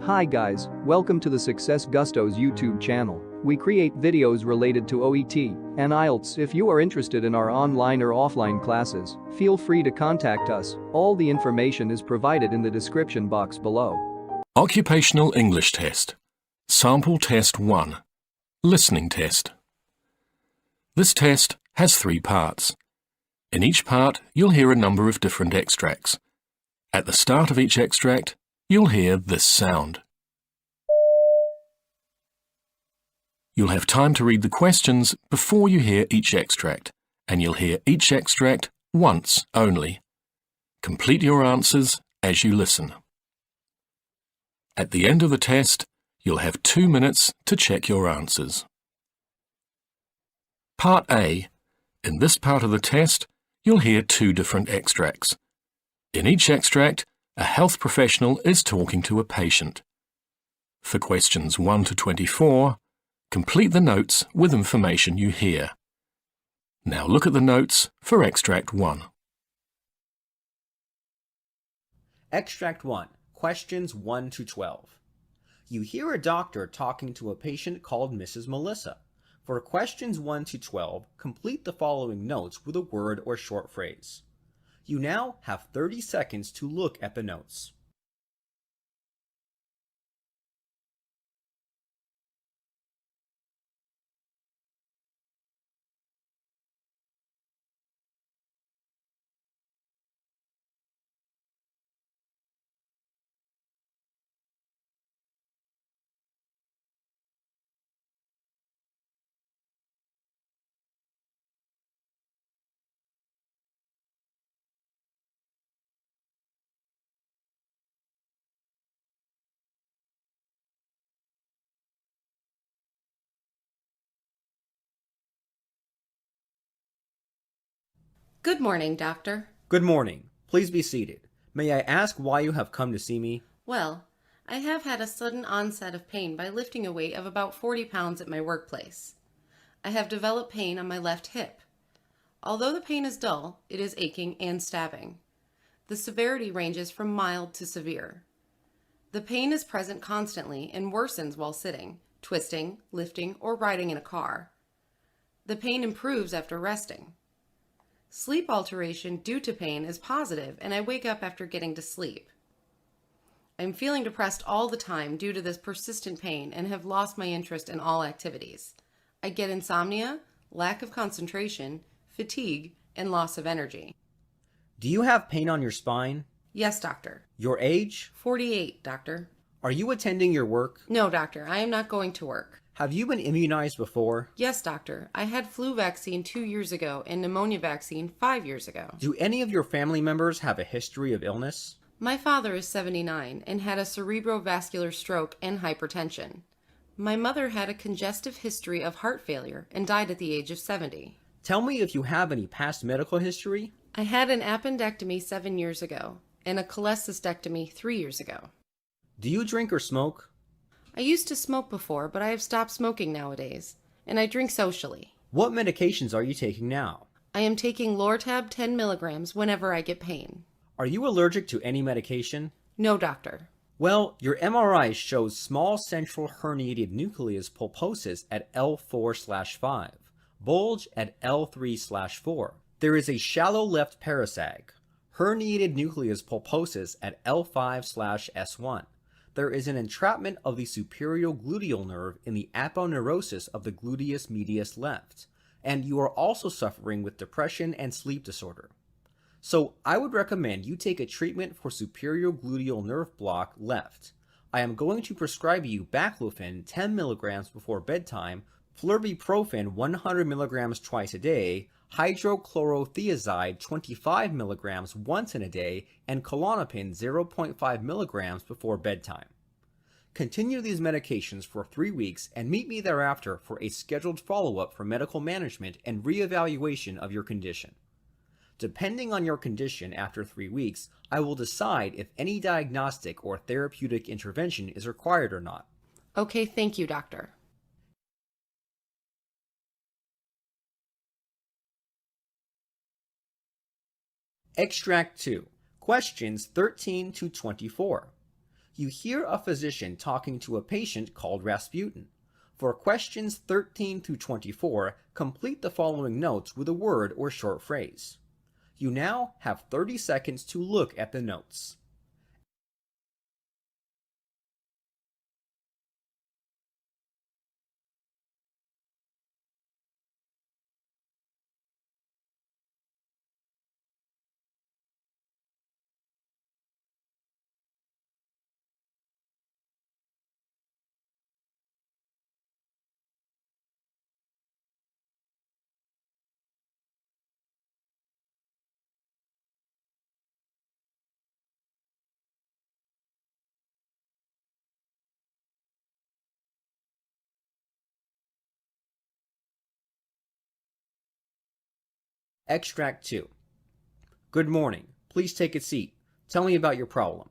Hi guys, welcome to the Success Gusto's YouTube channel. We create videos related to OET and IELTS. If you are interested in our online or offline classes, feel free to contact us. All the information is provided in the description box below. Occupational English Test. Sample Test 1. Listening Test. This test has 3 parts. In each part, you'll hear a number of different extracts. At the start of each extract, you'll hear this sound. You'll have time to read the questions before you hear each extract, and you'll hear each extract once only. Complete your answers as you listen. At the end of the test, you'll have 2 minutes to check your answers. Part A. In this part of the test, you'll hear 2 different extracts. In each extract, a health professional is talking to a patient. For questions 1 to 24, complete the notes with information you hear. Now look at the notes for Extract 1. Extract 1. Questions 1 to 12. You hear a doctor talking to a patient called Mrs. Mellisa. For questions 1 to 12, complete the following notes with a word or short phrase. You now have 30 seconds to look at the notes. Good morning, Doctor. Good morning. Please be seated. May I ask why you have come to see me? Well, I have had a sudden onset of pain by lifting a weight of about 40 pounds at my workplace. I have developed pain on my left hip. Although the pain is dull, it is aching and stabbing. The severity ranges from mild to severe. The pain is present constantly and worsens while sitting, twisting, lifting, or riding in a car. The pain improves after resting. Sleep alteration due to pain is positive, and I wake up after getting to sleep. I'm feeling depressed all the time due to this persistent pain and have lost my interest in all activities. I get insomnia, lack of concentration, fatigue, and loss of energy. Do you have pain on your spine? Yes, doctor. Your age? 48, doctor. Are you attending your work? No, doctor, I am not going to work. Have you been immunized before? Yes, doctor. I had flu vaccine 2 years ago and pneumonia vaccine 5 years ago. Do any of your family members have a history of illness? My father is 79 and had a cerebrovascular stroke and hypertension. My mother had a congestive history of heart failure and died at the age of 70. Tell me if you have any past medical history. I had an appendectomy 7 years ago and a cholecystectomy 3 years ago. Do you drink or smoke? I used to smoke before, but I have stopped smoking nowadays, and I drink socially. What medications are you taking now? I am taking Lortab 10 milligrams whenever I get pain. Are you allergic to any medication? No, doctor. Well, your MRI shows small central herniated nucleus pulposus at L4/5, bulge at L3/4. There is a shallow left parasag, herniated nucleus pulposus at L5/S1. There is an entrapment of the superior gluteal nerve in the aponeurosis of the gluteus medius left, and you are also suffering with depression and sleep disorder. So I would recommend you take a treatment for superior gluteal nerve block left. I am going to prescribe you baclofen 10 milligrams before bedtime, flurbiprofen 100 milligrams twice a day, hydrochlorothiazide 25 milligrams once in a day, and Klonopin 0.5 milligrams before bedtime. Continue these medications for 3 weeks and meet me thereafter for a scheduled follow-up for medical management and reevaluation of your condition. Depending on your condition after 3 weeks, I will decide if any diagnostic or therapeutic intervention is required or not. Okay, thank you, doctor. Extract 2. Questions 13 to 24. You hear a physician talking to a patient called Rasputin. For questions 13 through 24, complete the following notes with a word or short phrase. You now have 30 seconds to look at the notes. Extract 2. Good morning. Please take a seat. Tell me about your problem.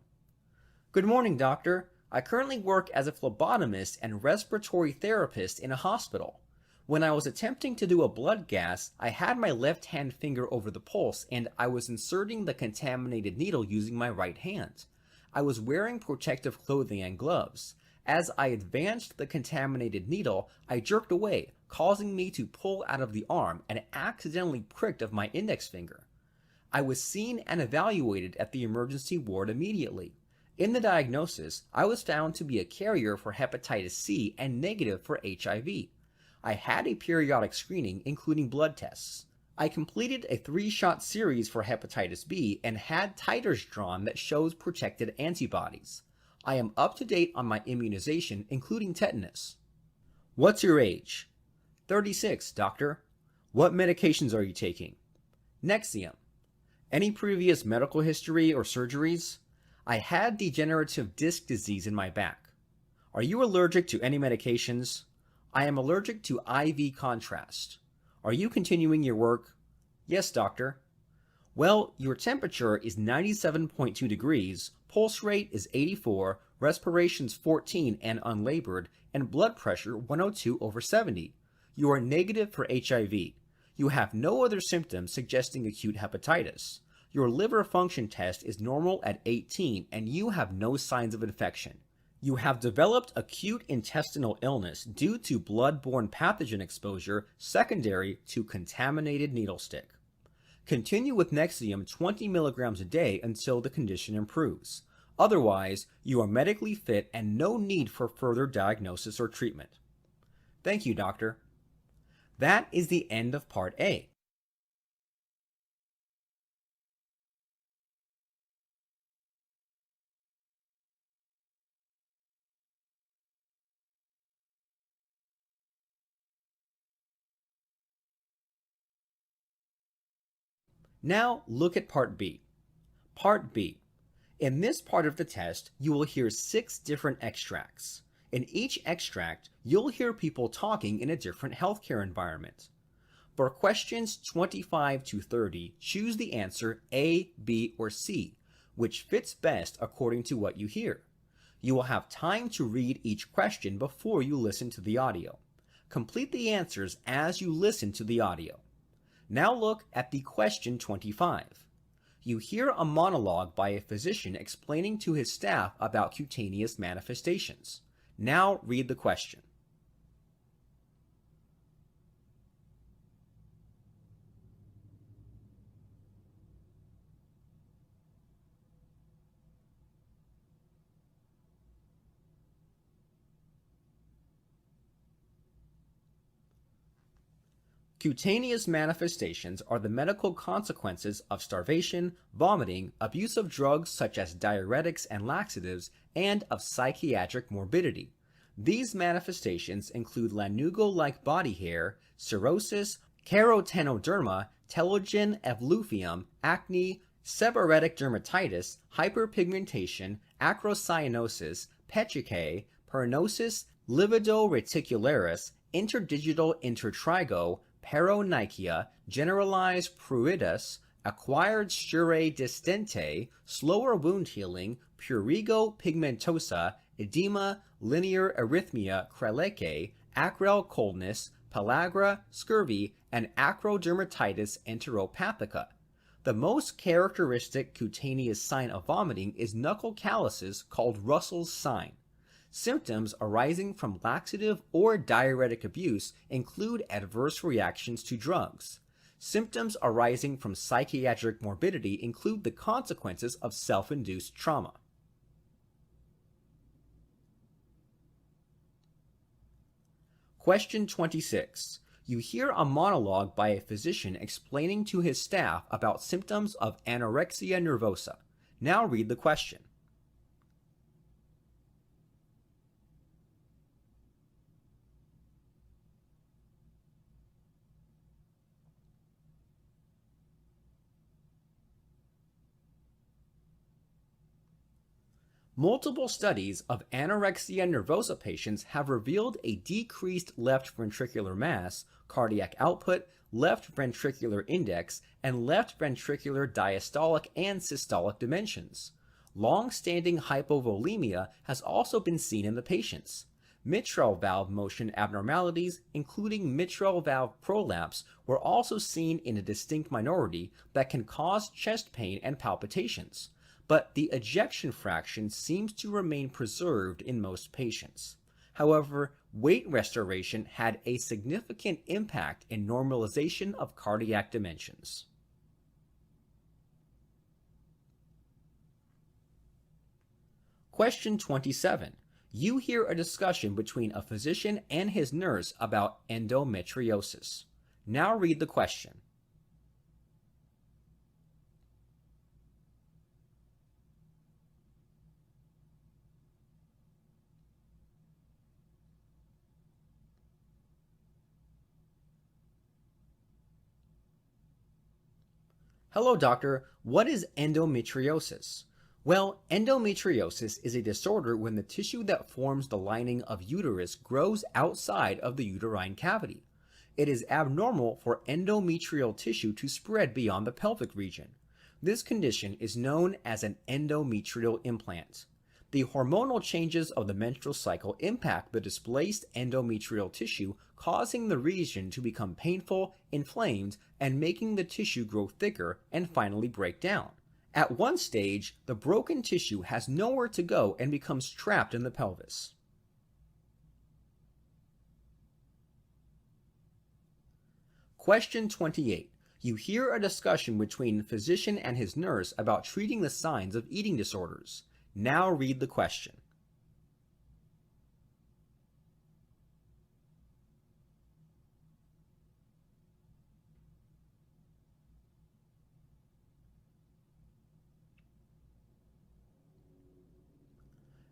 Good morning, doctor. I currently work as a phlebotomist and respiratory therapist in a hospital. When I was attempting to do a blood gas, I had my left hand finger over the pulse and I was inserting the contaminated needle using my right hand. I was wearing protective clothing and gloves. As I advanced the contaminated needle, I jerked away, causing me to pull out of the arm and accidentally pricked of my index finger. I was seen and evaluated at the emergency ward immediately. In the diagnosis, I was found to be a carrier for hepatitis C and negative for HIV. I had a periodic screening including blood tests. I completed a 3-shot series for hepatitis B and had titers drawn that shows protected antibodies. I am up to date on my immunization, including tetanus. What's your age? 36, doctor. What medications are you taking? Nexium. Any previous medical history or surgeries? I had degenerative disc disease in my back. Are you allergic to any medications? I am allergic to IV contrast. Are you continuing your work? Yes, doctor. Well, your temperature is 97.2 degrees, pulse rate is 84, respiration's 14 and unlabored, and blood pressure 102/70. You are negative for HIV. You have no other symptoms suggesting acute hepatitis. Your liver function test is normal at 18 and you have no signs of infection. You have developed acute intestinal illness due to blood-borne pathogen exposure secondary to contaminated needle stick. Continue with Nexium 20 milligrams a day until the condition improves. Otherwise, you are medically fit and no need for further diagnosis or treatment. Thank you, doctor. That is the end of Part A. Now look at Part B. Part B. In this part of the test, you will hear 6 different extracts. In each extract, you'll hear people talking in a different healthcare environment. For questions 25 to 30, choose the answer A, B, or C, which fits best according to what you hear. You will have time to read each question before you listen to the audio. Complete the answers as you listen to the audio. Now look at the question 25. You hear a monologue by a physician explaining to his staff about cutaneous manifestations. Now read the question. Cutaneous manifestations are the medical consequences of starvation, vomiting, abuse of drugs such as diuretics and laxatives, and of psychiatric morbidity. These manifestations include lanugo-like body hair, cirrhosis, carotenoderma, telogen effluvium, acne, seborrheic dermatitis, hyperpigmentation, acrocyanosis, petechiae, pernosis, livido reticularis, interdigital intertrigo, paronychia, generalized pruritus, acquired scurre distente, slower wound healing, prurigo pigmentosa, edema, linear arrhythmia chronique, acral coldness, pellagra, scurvy, and acrodermatitis enteropathica. The most characteristic cutaneous sign of vomiting is knuckle calluses called Russell's sign. Symptoms arising from laxative or diuretic abuse include adverse reactions to drugs. Symptoms arising from psychiatric morbidity include the consequences of self-induced trauma. Question 26. You hear a monologue by a physician explaining to his staff about symptoms of anorexia nervosa. Now read the question. Multiple studies of anorexia nervosa patients have revealed a decreased left ventricular mass, cardiac output, left ventricular index, and left ventricular diastolic and systolic dimensions. Long-standing hypovolemia has also been seen in the patients. Mitral valve motion abnormalities, including mitral valve prolapse, were also seen in a distinct minority that can cause chest pain and palpitations, but the ejection fraction seems to remain preserved in most patients. However, weight restoration had a significant impact in normalization of cardiac dimensions. Question 27. You hear a discussion between a physician and his nurse about endometriosis. Now read the question. Hello, doctor. What is endometriosis? Well, endometriosis is a disorder when the tissue that forms the lining of uterus grows outside of the uterine cavity. It is abnormal for endometrial tissue to spread beyond the pelvic region. This condition is known as an endometrial implant. The hormonal changes of the menstrual cycle impact the displaced endometrial tissue, causing the region to become painful, inflamed, and making the tissue grow thicker and finally break down. At one stage, the broken tissue has nowhere to go and becomes trapped in the pelvis. Question 28. You hear a discussion between the physician and his nurse about treating the signs of eating disorders. Now read the question.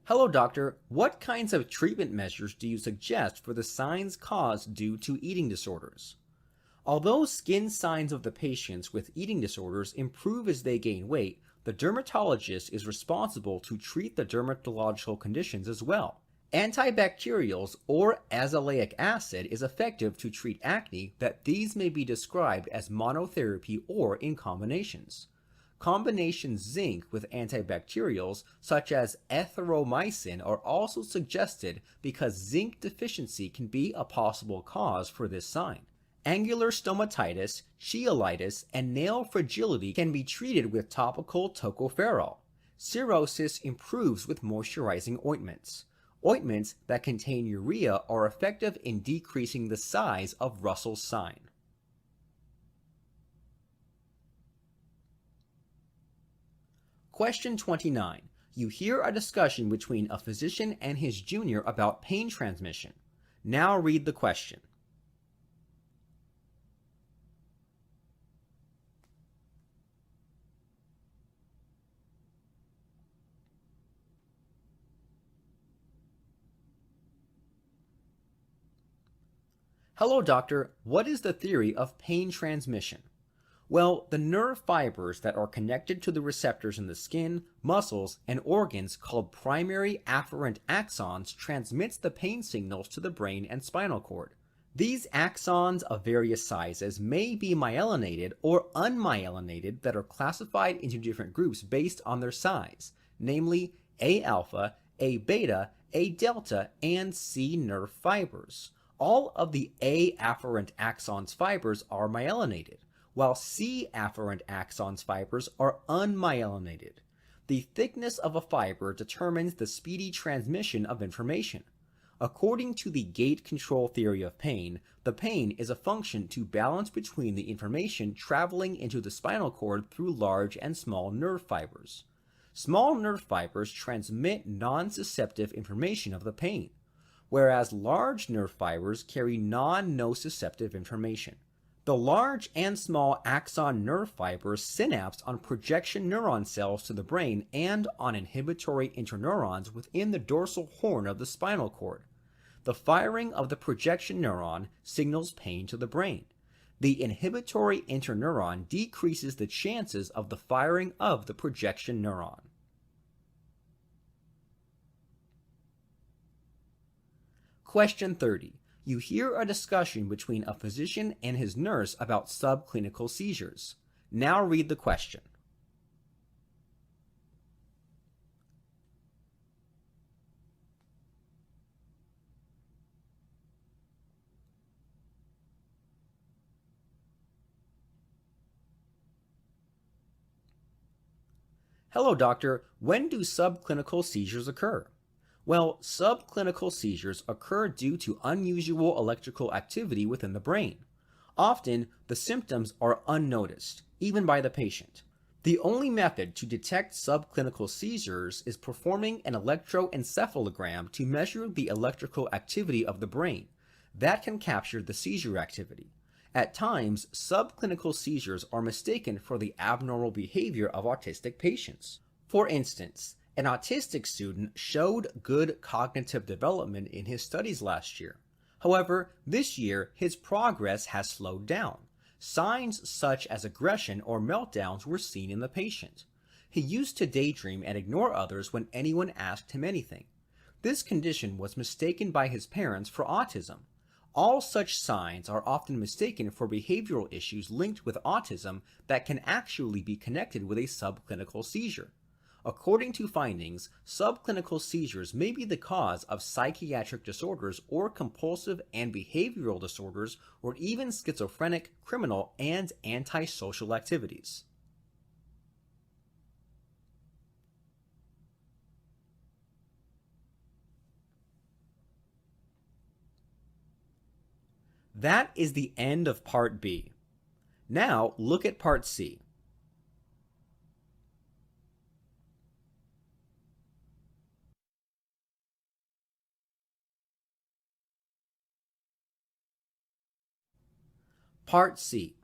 Hello, doctor. What kinds of treatment measures do you suggest for the signs caused due to eating disorders? Although skin signs of the patients with eating disorders improve as they gain weight, the dermatologist is responsible to treat the dermatological conditions as well. Antibacterials or azelaic acid is effective to treat acne that these may be described as monotherapy or in combinations. Combination zinc with antibacterials such as erythromycin are also suggested because zinc deficiency can be a possible cause for this sign. Angular stomatitis, cheilitis, and nail fragility can be treated with topical tocopherol. Cirrhosis improves with moisturizing ointments. Ointments that contain urea are effective in decreasing the size of Russell's sign. Question 29. You hear a discussion between a physician and his junior about pain transmission. Now read the question. Hello, doctor. What is the theory of pain transmission? Well, the nerve fibers that are connected to the receptors in the skin, muscles, and organs called primary afferent axons transmits the pain signals to the brain and spinal cord. These axons of various sizes may be myelinated or unmyelinated that are classified into different groups based on their size, namely A alpha, A beta, A delta, and C nerve fibers. All of the A afferent axons fibers are myelinated, while C afferent axons fibers are unmyelinated. The thickness of a fiber determines the speedy transmission of information. According to the gate control theory of pain, the pain is a function to balance between the information traveling into the spinal cord through large and small nerve fibers. Small nerve fibers transmit nociceptive information of the pain, whereas large nerve fibers carry nociceptive information. The large and small axon nerve fibers synapse on projection neuron cells to the brain and on inhibitory interneurons within the dorsal horn of the spinal cord. The firing of the projection neuron signals pain to the brain. The inhibitory interneuron decreases the chances of the firing of the projection neuron. Question 30. You hear a discussion between a physician and his nurse about subclinical seizures. Now read the question. Hello, doctor. When do subclinical seizures occur? Well, subclinical seizures occur due to unusual electrical activity within the brain. Often, the symptoms are unnoticed, even by the patient. The only method to detect subclinical seizures is performing an electroencephalogram to measure the electrical activity of the brain. That can capture the seizure activity. At times, subclinical seizures are mistaken for the abnormal behavior of autistic patients. For instance, an autistic student showed good cognitive development in his studies last year. However, this year his progress has slowed down. Signs such as aggression or meltdowns were seen in the patient. He used to daydream and ignore others when anyone asked him anything. This condition was mistaken by his parents for autism. All such signs are often mistaken for behavioral issues linked with autism that can actually be connected with a subclinical seizure. According to findings, subclinical seizures may be the cause of psychiatric disorders or compulsive and behavioral disorders or even schizophrenic, criminal, and antisocial activities. That is the end of Part B. Now look at Part C. Part C.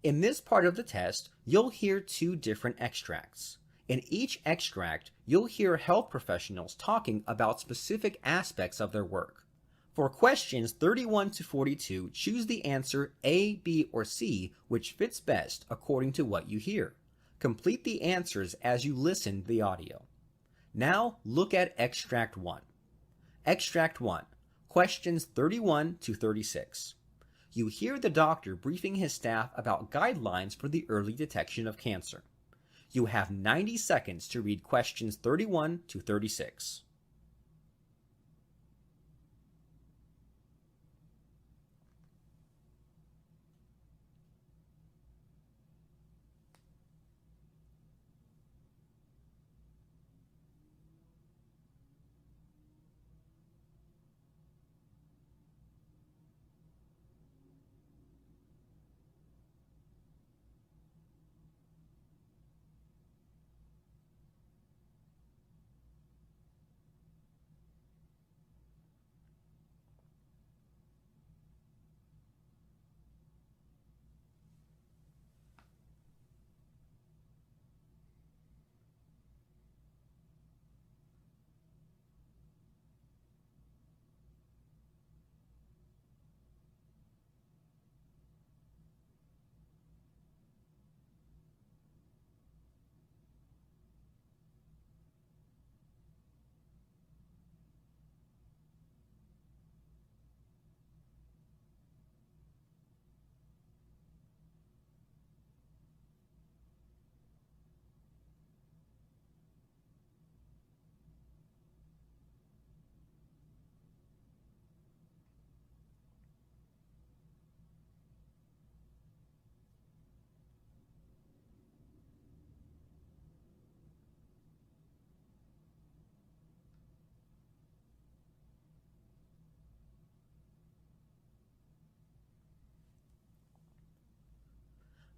In this part of the test, you'll hear two different extracts. In each extract, you'll hear health professionals talking about specific aspects of their work. For questions 31 to 42, choose the answer A, B, or C, which fits best according to what you hear. Complete the answers as you listen to the audio. Now look at Extract 1. Extract 1. Questions 31 to 36. You hear the doctor briefing his staff about guidelines for the early detection of cancer. You have 90 seconds to read questions 31 to 36.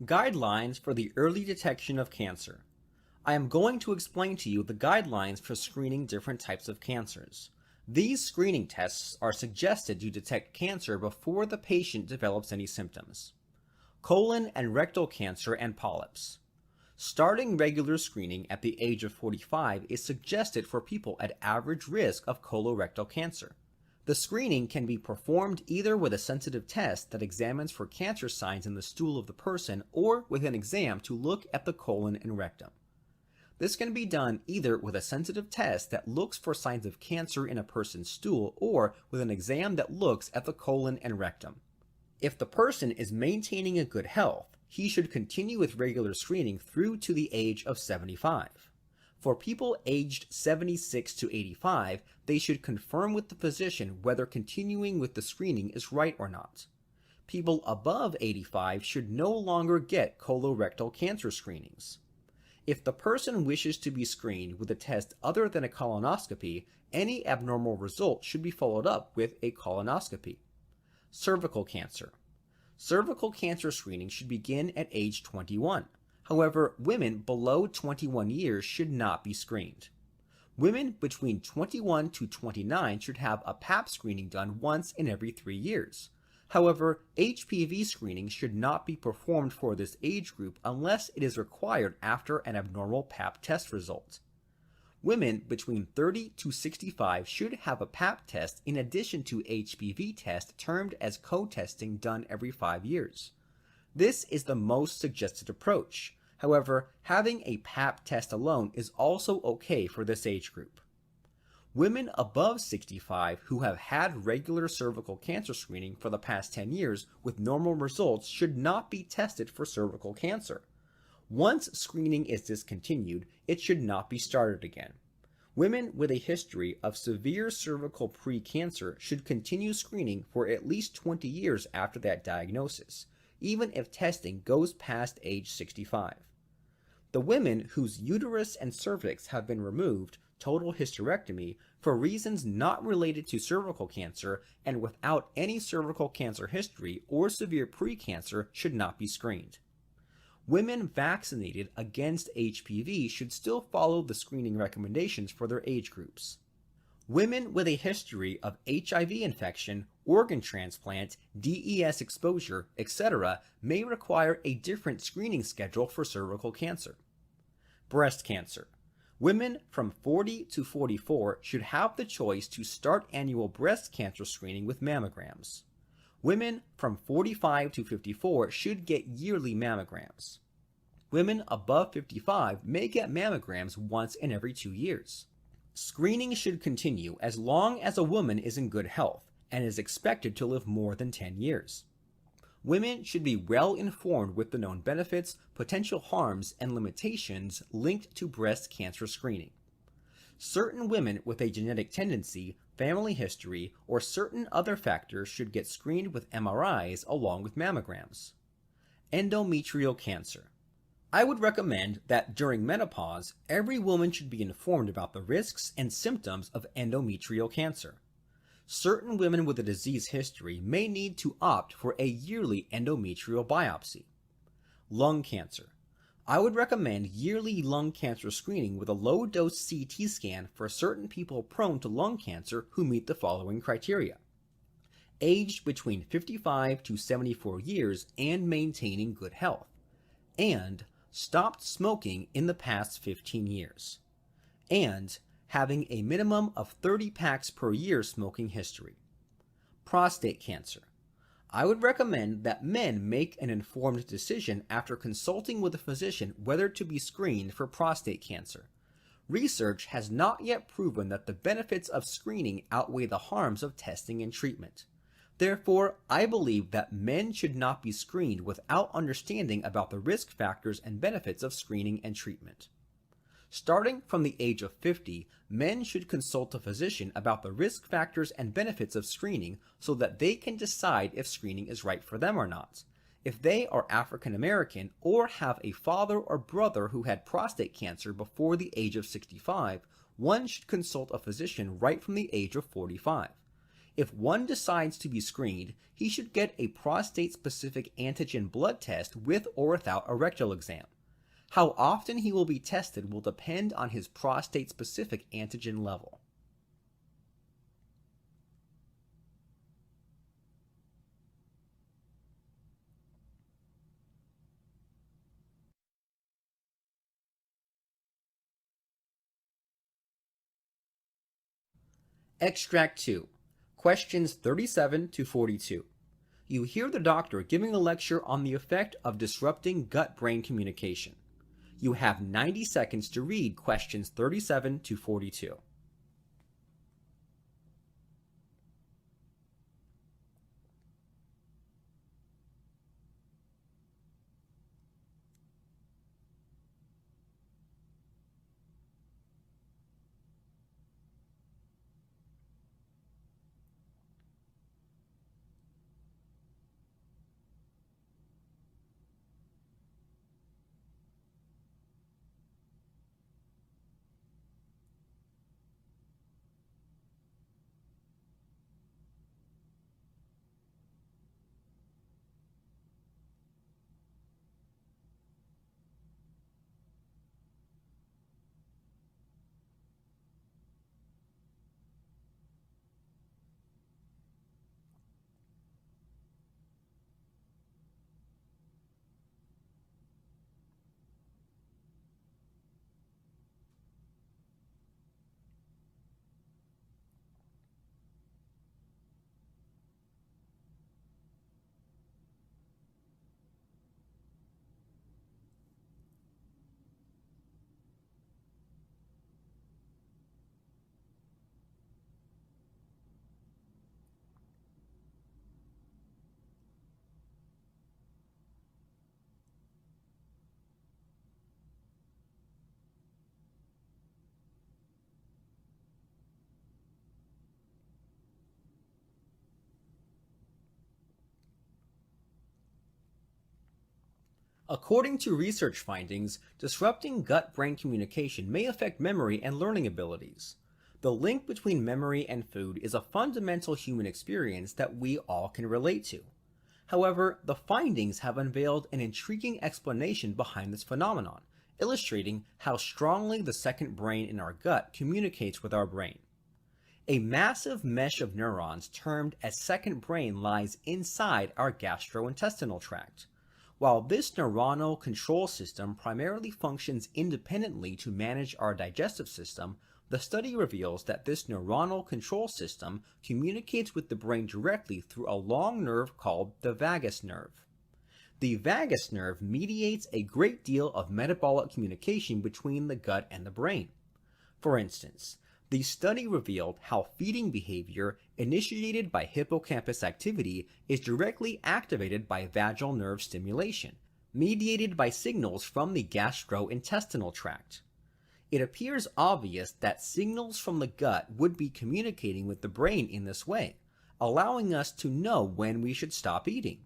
Guidelines for the early detection of cancer. I am going to explain to you the guidelines for screening different types of cancers. These screening tests are suggested to detect cancer before the patient develops any symptoms. Colon and rectal cancer and polyps. Starting regular screening at the age of 45 is suggested for people at average risk of colorectal cancer. The screening can be performed either with a sensitive test that examines for cancer signs in the stool of the person or with an exam to look at the colon and rectum. This can be done either with a sensitive test that looks for signs of cancer in a person's stool or with an exam that looks at the colon and rectum. If the person is maintaining a good health, he should continue with regular screening through to the age of 75. For people aged 76 to 85, they should confirm with the physician whether continuing with the screening is right or not. People above 85 should no longer get colorectal cancer screenings. If the person wishes to be screened with a test other than a colonoscopy, any abnormal result should be followed up with a colonoscopy. Cervical cancer. Cervical cancer screening should begin at age 21. However, women below 21 years should not be screened. Women between 21 to 29 should have a Pap screening done once in every 3 years. However, HPV screening should not be performed for this age group unless it is required after an abnormal Pap test result. Women between 30 to 65 should have a Pap test in addition to HPV test termed as co-testing done every 5 years. This is the most suggested approach. However, having a Pap test alone is also okay for this age group. Women above 65 who have had regular cervical cancer screening for the past 10 years with normal results should not be tested for cervical cancer. Once screening is discontinued, it should not be started again. Women with a history of severe cervical pre-cancer should continue screening for at least 20 years after that diagnosis, even if testing goes past age 65. The women whose uterus and cervix have been removed, total hysterectomy, for reasons not related to cervical cancer and without any cervical cancer history or severe precancer should not be screened. Women vaccinated against HPV should still follow the screening recommendations for their age groups. Women with a history of HIV infection, organ transplant, DES exposure, etc. may require a different screening schedule for cervical cancer. Breast cancer. Women from 40 to 44 should have the choice to start annual breast cancer screening with mammograms. Women from 45 to 54 should get yearly mammograms. Women above 55 may get mammograms once in every 2 years. Screening should continue as long as a woman is in good health and is expected to live more than 10 years. Women should be well informed with the known benefits, potential harms, and limitations linked to breast cancer screening. Certain women with a genetic tendency, family history, or certain other factors should get screened with MRIs along with mammograms. Endometrial cancer. I would recommend that during menopause, every woman should be informed about the risks and symptoms of endometrial cancer. Certain women with a disease history may need to opt for a yearly endometrial biopsy. Lung cancer. I would recommend yearly lung cancer screening with a low-dose CT scan for certain people prone to lung cancer who meet the following criteria. Aged between 55 to 74 years and maintaining good health. And stopped smoking in the past 15 years. And having a minimum of 30 packs per year smoking history. Prostate cancer. I would recommend that men make an informed decision after consulting with a physician whether to be screened for prostate cancer. Research has not yet proven that the benefits of screening outweigh the harms of testing and treatment. Therefore, I believe that men should not be screened without understanding about the risk factors and benefits of screening and treatment. Starting from the age of 50, men should consult a physician about the risk factors and benefits of screening so that they can decide if screening is right for them or not. If they are African American or have a father or brother who had prostate cancer before the age of 65, one should consult a physician right from the age of 45. If one decides to be screened, he should get a prostate-specific antigen blood test with or without a rectal exam. How often he will be tested will depend on his prostate-specific antigen level. Extract 2. Questions 37 to 42. You hear the doctor giving a lecture on the effect of disrupting gut-brain communication. You have 90 seconds to read questions 37 to 42. According to research findings, disrupting gut-brain communication may affect memory and learning abilities. The link between memory and food is a fundamental human experience that we all can relate to. However, the findings have unveiled an intriguing explanation behind this phenomenon, illustrating how strongly the second brain in our gut communicates with our brain. A massive mesh of neurons termed as second brain lies inside our gastrointestinal tract. While this neuronal control system primarily functions independently to manage our digestive system, the study reveals that this neuronal control system communicates with the brain directly through a long nerve called the vagus nerve. The vagus nerve mediates a great deal of metabolic communication between the gut and the brain. For instance, the study revealed how feeding behavior initiated by hippocampus activity is directly activated by vagal nerve stimulation, mediated by signals from the gastrointestinal tract. It appears obvious that signals from the gut would be communicating with the brain in this way, allowing us to know when we should stop eating.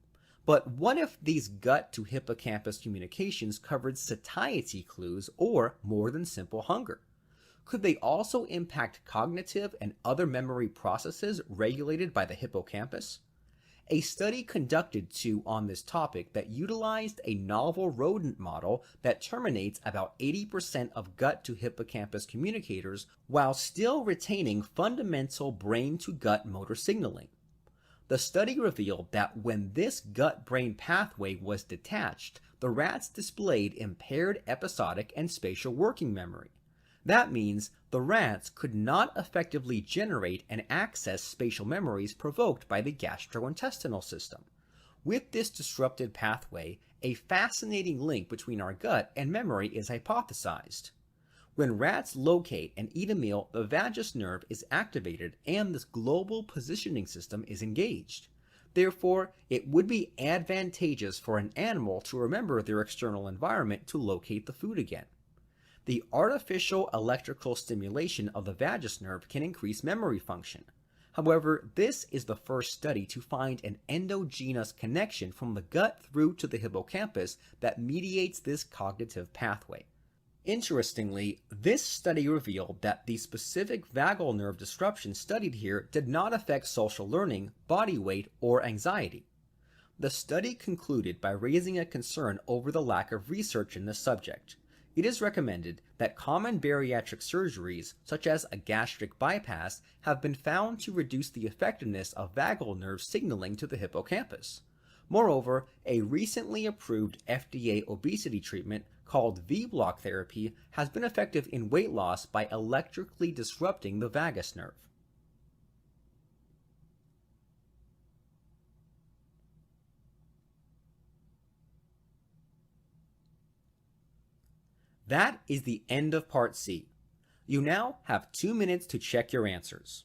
But what if these gut to hippocampus communications covered satiety clues or more than simple hunger? Could they also impact cognitive and other memory processes regulated by the hippocampus? A study conducted on this topic that utilized a novel rodent model that terminates about 80% of gut to hippocampus communicators while still retaining fundamental brain to gut motor signaling. The study revealed that when this gut-brain pathway was detached, the rats displayed impaired episodic and spatial working memory. That means the rats could not effectively generate and access spatial memories provoked by the gastrointestinal system. With this disrupted pathway, a fascinating link between our gut and memory is hypothesized. When rats locate and eat a meal, the vagus nerve is activated and this global positioning system is engaged. Therefore, it would be advantageous for an animal to remember their external environment to locate the food again. The artificial electrical stimulation of the vagus nerve can increase memory function. However, this is the first study to find an endogenous connection from the gut through to the hippocampus that mediates this cognitive pathway. Interestingly, this study revealed that the specific vagal nerve disruption studied here did not affect social learning, body weight, or anxiety. The study concluded by raising a concern over the lack of research in the subject. It is recommended that common bariatric surgeries, such as a gastric bypass, have been found to reduce the effectiveness of vagal nerve signaling to the hippocampus. Moreover, a recently approved FDA obesity treatment called V-block therapy has been effective in weight loss by electrically disrupting the vagus nerve. That is the end of Part C. You now have 2 minutes to check your answers.